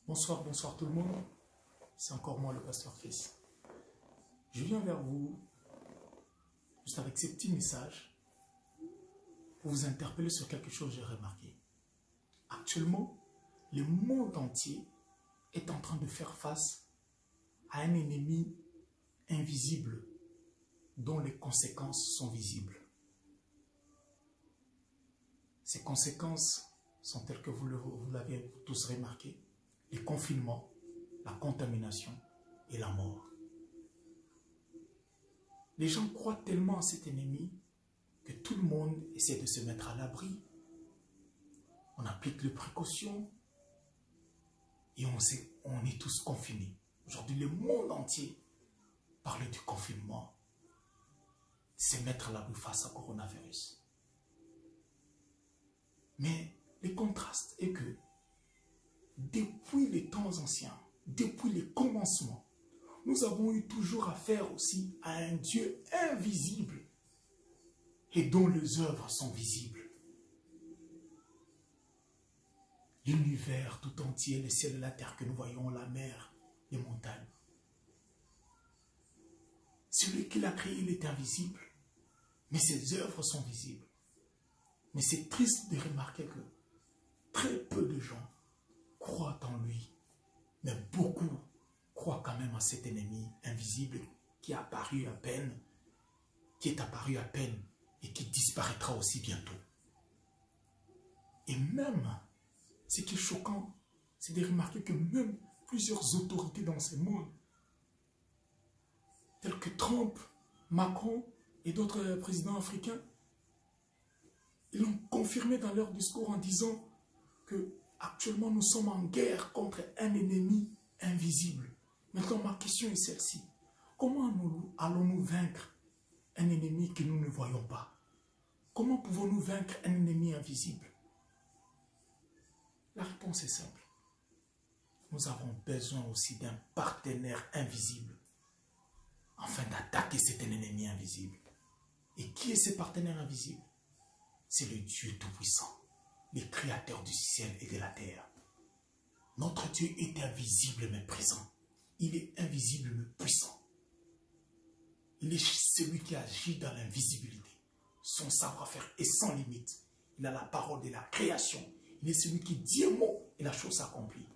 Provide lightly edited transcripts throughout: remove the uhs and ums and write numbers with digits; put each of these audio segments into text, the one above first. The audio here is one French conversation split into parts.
Bonsoir, bonsoir tout le monde. C'est encore moi, le pasteur Chris. Je viens vers vous juste avec ces petits messages pour vous interpeller sur quelque chose que j'ai remarqué. Actuellement, le monde entier est en train de faire face à un ennemi invisible dont les conséquences sont visibles. Ces conséquences sont telles que vous l'avez tous remarqué: les confinements, la contamination et la mort. Les gens croient tellement à cet ennemi que tout le monde essaie de se mettre à l'abri. On applique les précautions et on est tous confinés. Aujourd'hui, le monde entier parle du confinement, de se mettre à l'abri face au coronavirus. Mais le contraste est que depuis les temps anciens, depuis les commencements, nous avons eu toujours affaire aussi à un Dieu invisible et dont les œuvres sont visibles. L'univers tout entier, le ciel et la terre que nous voyons, la mer, les montagnes. Celui qui l'a créé, il est invisible, mais ses œuvres sont visibles. Mais c'est triste de remarquer que très peu de gens croient en lui, mais beaucoup croient quand même à cet ennemi invisible qui est apparu à peine, et qui disparaîtra aussi bientôt. Et même, ce qui est choquant, c'est de remarquer que même plusieurs autorités dans ce monde, telles que Trump, Macron et d'autres présidents africains, ils l'ont confirmé dans leur discours en disant que actuellement nous sommes en guerre contre un ennemi invisible. Maintenant, ma question est celle-ci: comment allons-nous vaincre un ennemi que nous ne voyons pas? Comment pouvons-nous vaincre un ennemi invisible? La réponse est simple. Nous avons besoin aussi d'un partenaire invisible afin d'attaquer cet ennemi invisible. Et qui est ce partenaire invisible? C'est le Dieu Tout-Puissant, le Créateur du ciel et de la terre. Notre Dieu est invisible mais présent. Il est invisible mais puissant. Il est celui qui agit dans l'invisibilité. Son savoir-faire est sans limite. Il a la parole de la création. Il est celui qui dit un mot et la chose s'accomplit.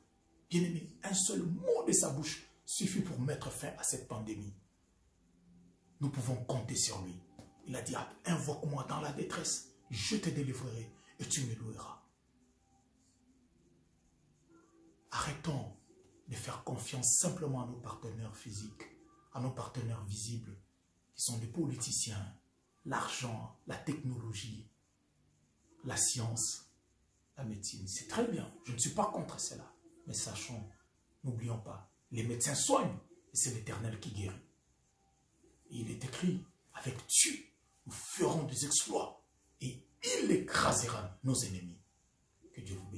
Bien-aimé, un seul mot de sa bouche suffit pour mettre fin à cette pandémie. Nous pouvons compter sur lui. Il a dit: invoque-moi dans la détresse, je te délivrerai et tu me loueras. Arrêtons de faire confiance simplement à nos partenaires physiques, à nos partenaires visibles, qui sont des politiciens, l'argent, la technologie, la science, la médecine. C'est très bien, je ne suis pas contre cela. Mais sachons, n'oublions pas, les médecins soignent et c'est l'Éternel qui guérit. Et il est écrit: avec Dieu, nous ferons des exploits et il écrasera nos ennemis. Que Dieu vous bénisse.